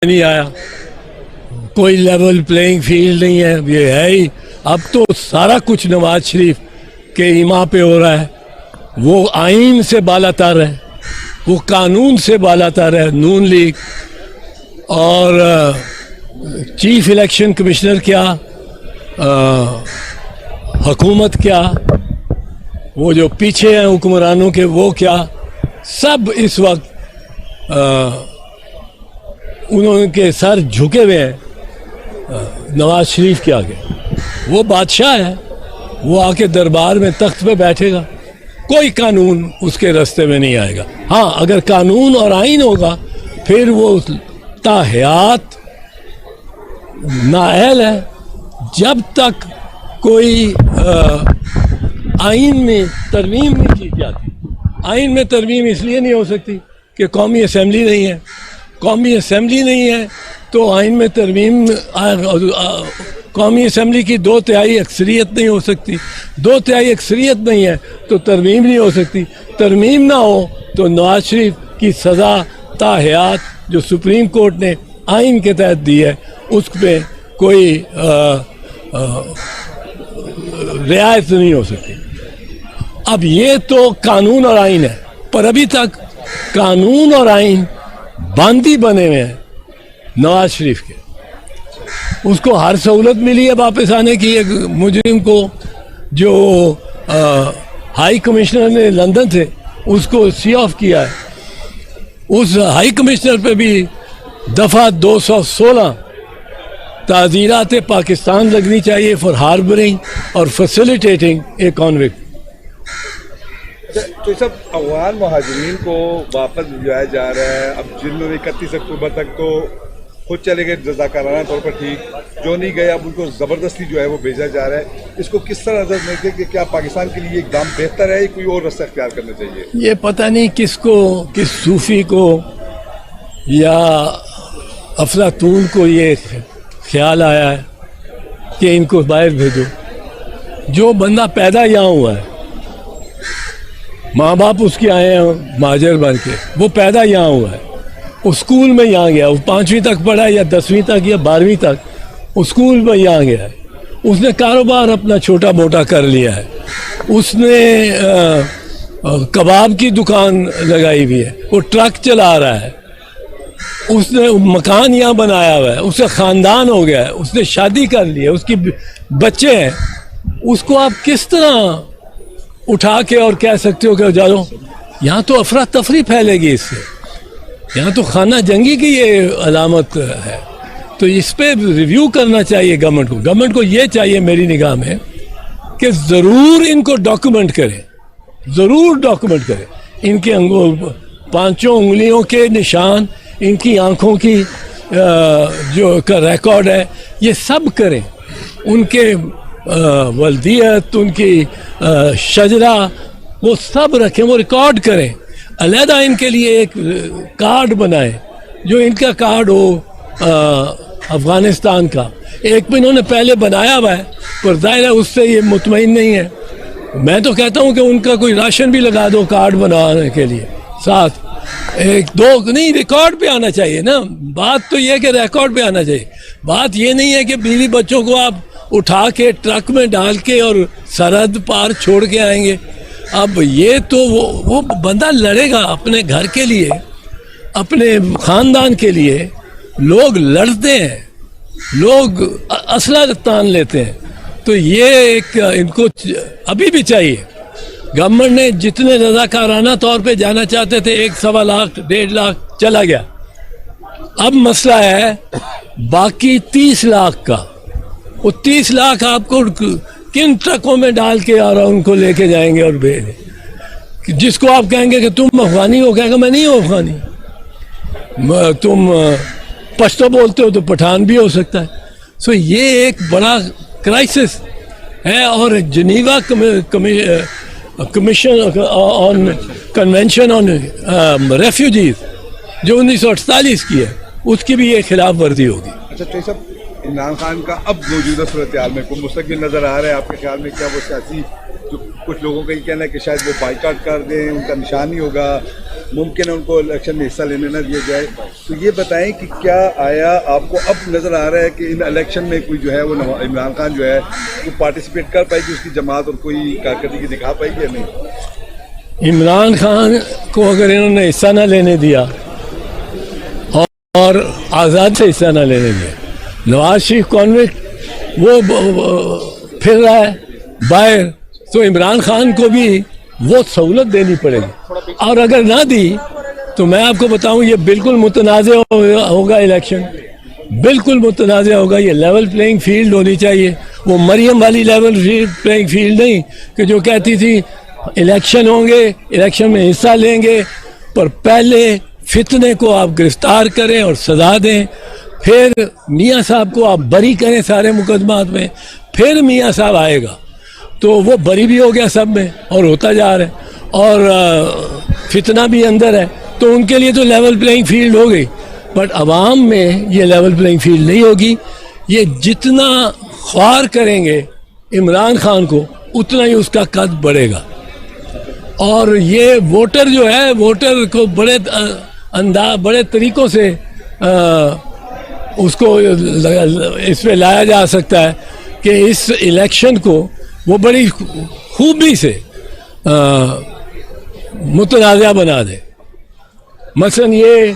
नहीं आया, कोई लेवल प्लेइंग फील्ड नहीं है। ये है ही, अब तो सारा कुछ नवाज शरीफ के इमा पे हो रहा है। वो आइन से बालातर है, वो कानून से बालातर है। नून लीग और चीफ इलेक्शन कमिश्नर क्या, हुकूमत क्या, वो जो पीछे हैं हुक्मरानों के वो क्या, सब इस वक्त उनके सर झुके हुए हैं नवाज शरीफ के आगे। वो बादशाह है, वो आके दरबार में तख्त पे बैठेगा, कोई कानून उसके रास्ते में नहीं आएगा। हाँ, अगर कानून और आइन होगा फिर वो ताहयात नाअहल है। जब तक कोई आइन में तरमीम नहीं की जाती, आइन में तरमीम इसलिए नहीं हो सकती कि कौमी असम्बली नहीं है। कौमी असम्बली नहीं है तो आइन में तरमीम, कौमी असम्बली की 2/3 अक्सरियत नहीं हो सकती। 2/3 अक्सरियत नहीं है तो तरमीम नहीं हो सकती। तरमीम ना हो तो नवाज शरीफ की सज़ा ताहयात जो सुप्रीम कोर्ट ने आइन के तहत दी है उस पर कोई रियायत नहीं हो सकती। अब ये तो कानून और आइन है, पर अभी तक कानून और आइन बांदी बने हुए हैं नवाज शरीफ के। उसको हर सहूलत मिली है वापस आने की। एक मुजरिम को जो हाई कमिश्नर ने लंदन से उसको सी ऑफ किया है, उस हाई कमिश्नर पे भी दफ़ा 216 ताज़ीरात पाकिस्तान लगनी चाहिए फॉर हार्बरिंग और फैसिलिटेटिंग ए कॉन्विक्ट। तो सब अफगान मुहाजिरीन को वापस भिजवाया जा रहा है। अब जिन्होंने 31 अक्टूबर तक तो खुद चले गए रज़ाकाराना तौर पर, ठीक, जो नहीं गए अब उनको ज़बरदस्ती जो है वो भेजा जा रहा है। इसको किस तरह नजर देखते कि क्या पाकिस्तान के लिए एकदम बेहतर है, कोई और रास्ता इख्तियार करना चाहिए? ये पता नहीं किसको, किस सूफी को या अफलातून को ये ख्याल आया है कि इनको बाहर भेजो। जो बंदा पैदा यहाँ हुआ है, माँ बाप उसके आए हैं महाजर बन के, वो पैदा यहाँ हुआ है, वो स्कूल में यहाँ गया, वो 5वीं तक पढ़ा या 10वीं तक या 12वीं तक वो स्कूल में यहाँ गया है। उसने कारोबार अपना छोटा मोटा कर लिया है, उसने कबाब की दुकान लगाई हुई है, वो ट्रक चला रहा है, उसने मकान यहाँ बनाया हुआ है, उसका ख़ानदान हो गया है, उसने शादी कर ली है, उसकी बच्चे हैं। उसको आप किस तरह उठा के और कह सकते हो कि जाओ? यहाँ तो अफरा तफरी फैलेगी इससे, यहाँ तो खाना जंगी की ये अलामत है। तो इस पे रिव्यू करना चाहिए गवर्नमेंट को। गवर्नमेंट को ये चाहिए मेरी निगाह में कि ज़रूर इनको डॉक्यूमेंट करें, ज़रूर डॉक्यूमेंट करें। इनके पांचों उंगलियों के निशान, इनकी आँखों की जो का रिकॉर्ड है, ये सब करें। उनके वल्दियत, उनकी शजरा, वो सब रखें, वो रिकॉर्ड करें। अलहदा इनके लिए एक कार्ड बनाएं जो इनका कार्ड हो अफ़गानिस्तान का। एक भी इन्होंने पहले बनाया हुआ है, पर ज़ाहिर है उससे ये मुतमईन नहीं है। मैं तो कहता हूँ कि उनका कोई राशन भी लगा दो कार्ड बनाने के लिए साथ। एक दो नहीं, रिकॉर्ड पे आना चाहिए ना। बात तो ये है कि रिकॉर्ड पे आना चाहिए। बात ये नहीं है कि बीवी बच्चों को आप उठा के ट्रक में डाल के और सरहद पार छोड़ के आएंगे। अब ये तो वो बंदा लड़ेगा अपने घर के लिए, अपने ख़ानदान के लिए। लोग लड़ते हैं, लोग असला तान लेते हैं। तो ये एक इनको अभी भी चाहिए। गवर्नमेंट ने जितने रज़ाकाराना तौर पे जाना चाहते थे, 1-1.25 लाख 1.5 लाख चला गया। अब मसला है बाकी 30 लाख का। वो 30 लाख आपको किन ट्रकों में डाल के और उनको लेके जाएंगे और भेजें? जिसको आप कहेंगे कि तुम अफगानी हो, कहेगा मैं नहीं हूँ अफगानी। तुम पश्तो बोलते हो तो पठान भी हो सकता है। सो ये एक बड़ा क्राइसिस है। और Geneva commission on convention on refugees जो 1948 की है, उसकी भी ये खिलाफ वर्जी होगी। अच्छा, तो सब इमरान खान का अब मौजूदा सूरत हाल में कोई मुस्तक़बिल नज़र आ रहा है आपके ख्याल में? क्या वो सियासी, जो कुछ लोगों का ये कहना है कि शायद वो बाइकाट कर दें, उनका निशान नहीं होगा, मुमकिन है उनको इलेक्शन में हिस्सा लेने ना दिया जाए। तो ये बताएं कि क्या आया आपको अब नज़र आ रहा है कि इन इलेक्शन में कोई जो है वो इमरान खान जो है वो पार्टिसिपेट कर पाएगी, उसकी जमात और कोई कारकर्दगी दिखा पाएगी या नहीं? इमरान खान को अगर इन्होंने हिस्सा ना लेने दिया और आज़ाद से हिस्सा ना लेने दिया, नवाज शरीफ कॉन्विक्ट वो फिर रहा है बाहर, तो इमरान खान को भी वो सहूलत देनी पड़ेगी। और अगर ना दी तो मैं आपको बताऊं ये बिल्कुल मुतनाज़ होगा इलेक्शन, बिल्कुल मुतनाज़ होगा। ये लेवल प्लेइंग फील्ड होनी चाहिए, वो मरियम वाली लेवल प्लेइंग फील्ड नहीं कि जो कहती थी इलेक्शन होंगे, इलेक्शन में हिस्सा लेंगे, पर पहले फितने को आप गिरफ्तार करें और सजा दें, फिर मियाँ साहब को आप बरी करें सारे मुकदमात में, फिर मियाँ साहब आएगा तो वो बरी भी हो गया सब में और होता जा रहा है, और फितना भी अंदर है, तो उनके लिए तो लेवल प्लेइंग फील्ड हो गई। बट अवाम में ये लेवल प्लेइंग फील्ड नहीं होगी। ये जितना ख्वार करेंगे इमरान खान को उतना ही उसका कद बढ़ेगा। और ये वोटर जो है, वोटर को बड़े तरीक़ों से उसको इस पे लाया जा सकता है कि इस इलेक्शन को वो बड़ी खूबी से मुतनाज़ा बना दे। मसलन ये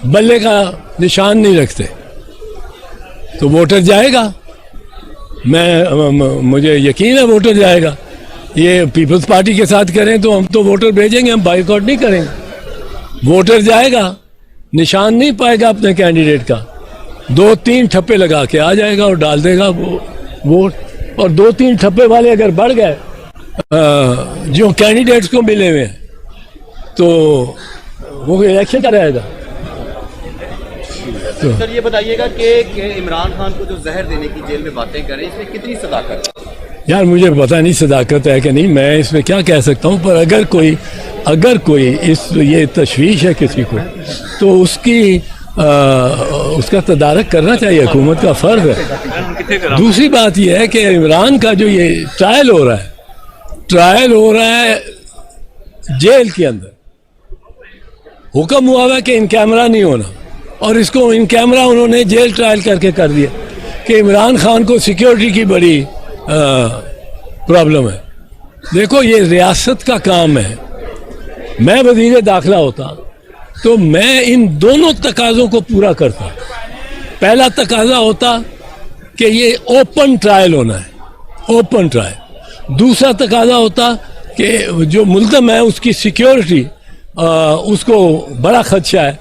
बल्ले का निशान नहीं रखते तो वोटर जाएगा, मुझे यकीन है वोटर जाएगा। ये पीपल्स पार्टी के साथ करें तो हम तो वोटर भेजेंगे, हम बाइकआउट नहीं करेंगे। वोटर जाएगा, निशान नहीं पाएगा अपने कैंडिडेट का, 2-3 ठप्पे लगा के आ जाएगा और डाल देगा वो वोट। और 2-3 ठप्पे वाले अगर बढ़ गए जो कैंडिडेट्स को मिले हुए हैं तो वो इलेक्शन का रहेगा। तो सर ये बताइएगा कि इमरान खान को जो जहर देने की जेल में बातें करें, इसमें कितनी सदाकत? यार मुझे पता नहीं सदाकत है कि नहीं, मैं इसमें क्या कह सकता हूँ। पर अगर कोई ये तशवीश है किसी को तो उसका तदारक करना चाहिए, हुकूमत का फ़र्ज है। दूसरी बात यह है कि इमरान का जो ये ट्रायल हो रहा है जेल के अंदर, हुक्म हुआ है कि इन कैमरा नहीं होना, और इसको इन कैमरा उन्होंने जेल ट्रायल करके कर दिया कि इमरान खान को सिक्योरिटी की बड़ी प्रॉब्लम है। देखो ये रियासत का काम है, मैं वज़ीर दाखिला होता तो मैं इन दोनों तकाज़ों को पूरा करता। पहला तकाज़ा होता कि ये ओपन ट्रायल होना है, ओपन ट्रायल। दूसरा तकाज़ा होता कि जो मुल्ज़म है उसकी सिक्योरिटी, उसको बड़ा खदशा है,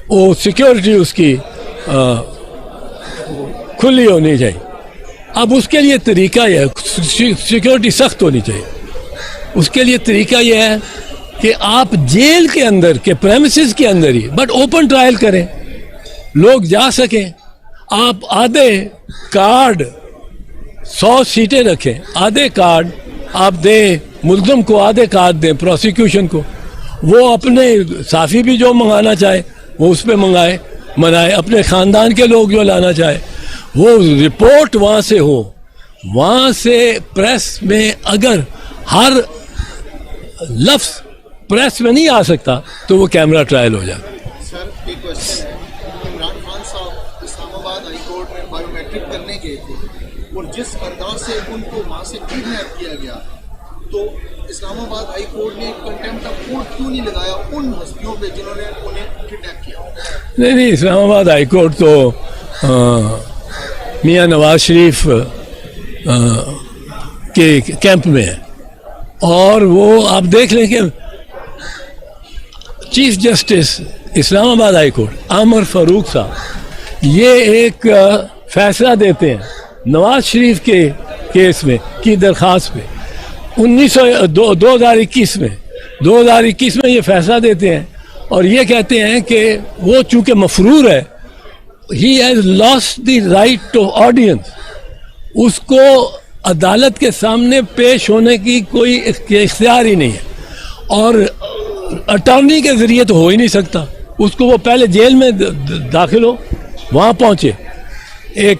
वो सिक्योरिटी उसकी खुली होनी चाहिए। अब उसके लिए तरीका यह है, सिक्योरिटी सख्त होनी चाहिए। उसके लिए तरीका यह है कि आप जेल के अंदर के प्रेमिसेस के अंदर ही बट ओपन ट्रायल करें, लोग जा सकें। आप आधे कार्ड 100 सीटें रखें, आधे कार्ड आप दें मुल्ज़म को, आधे कार्ड दें प्रोसिक्यूशन को। वो अपने साफ़ी भी जो मंगाना चाहे वो उस पर मनाए, अपने ख़ानदान के लोग जो लाना चाहे वो रिपोर्ट वहाँ से हो। वहाँ से प्रेस में अगर हर लफ्ज़ प्रेस में नहीं आ सकता तो वो कैमरा ट्रायल हो जाए। सर एक क्वेश्चन है, इमरान खान साहब इस्लामाबाद हाई कोर्ट में बायोमेट्रिक करने गए थे और जिस अंदाज से उनको वहाँ से किडनैप किया गया, तो इस्लामाबाद हाई कोर्ट ने कंटेम्प्ट ऑफ कोर्ट क्यों नहीं लगाया उन हस्तियों पे जिन्होंने उन्हें किडनैप किया? नहीं, इस्लामाबाद हाई कोर्ट तो मियाँ नवाज शरीफ के कैंप में है, और वो आप देख लें कि chief justice Islamabad high court आमर फारूक साहब ये एक फैसला देते हैं नवाज शरीफ के केस में की दरख्वास्त पे 2021 में ये फैसला देते हैं और ये कहते हैं कि वो चूँकि मफरूर है, he has lost the right to audience, उसको अदालत के सामने पेश होने की कोई इख्तियार ही नहीं है, और अटॉर्नी के ज़रिए तो हो ही नहीं सकता। उसको वो पहले जेल में दाखिल हो, वहाँ पहुँचे। एक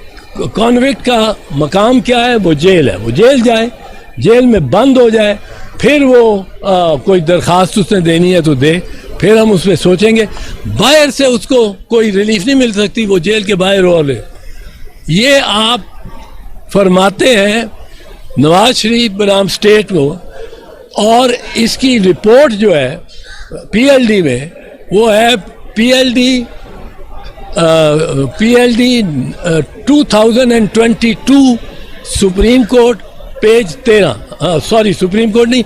कॉन्विक्ट का मकाम क्या है? वो जेल है, वो जेल जाए, जेल में बंद हो जाए, پھر وہ کوئی درخواست اس نے دینی ہے تو دے, پھر ہم اس پہ سوچیں گے. باہر سے اس کو کوئی ریلیف نہیں مل سکتی, وہ جیل کے باہر ہو لے. یہ آپ فرماتے ہیں نواز شریف بنام اسٹیٹ کو, اور اس کی رپورٹ جو ہے پی ایل ڈی میں وہ ہے P L D 2022 supreme court page 13, sorry supreme court نہیں,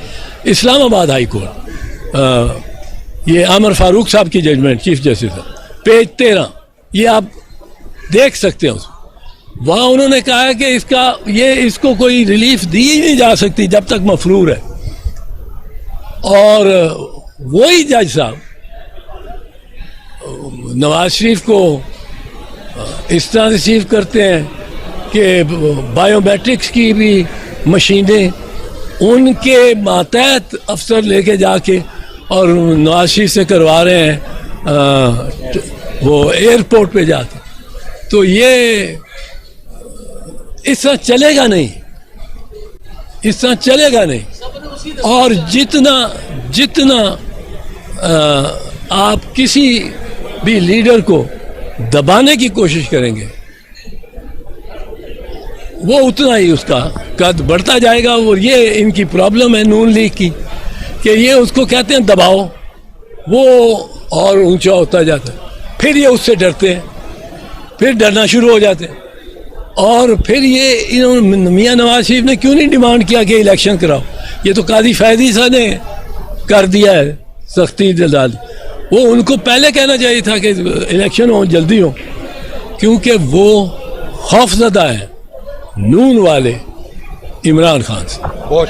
اسلام آباد ہائی کورٹ, یہ عامر فاروق صاحب کی ججمنٹ, چیف جسٹس, پیج 13, یہ آپ دیکھ سکتے ہیں. وہاں انہوں نے کہا ہے کہ اس کو کوئی ریلیف دی ہی نہیں جا سکتی جب تک مفرور ہے. اور وہی جج صاحب نواز شریف کو اس طرح ریسیو کرتے ہیں کہ بائیو میٹرکس کی بھی مشینیں ان کے ماتحت افسر لے کے جا کے اور نواز شریف سے کروا رہے ہیں وہ ایئرپورٹ پہ جا کے. تو یہ اس طرح چلے گا نہیں, اس طرح چلے گا نہیں. اور جتنا آپ کسی بھی لیڈر کو دبانے کی کوشش کریں گے وہ اتنا ہی اس کا قد بڑھتا جائے گا. اور یہ ان کی پرابلم ہے نون لیگ کی کہ یہ اس کو کہتے ہیں دباؤ, وہ اور اونچا ہوتا جاتا ہے. پھر یہ اس سے ڈرتے ہیں, پھر ڈرنا شروع ہو جاتے ہیں. اور پھر یہ میاں نواز شریف نے کیوں نہیں ڈیمانڈ کیا کہ الیکشن کراؤ؟ یہ تو قاضی فیضی صاحب نے کر دیا ہے سختی ڈال. وہ ان کو پہلے کہنا چاہیے تھا کہ الیکشن ہو, جلدی ہو, کیونکہ وہ خوف زدہ ہیں نون والے عمران خان سے. بہت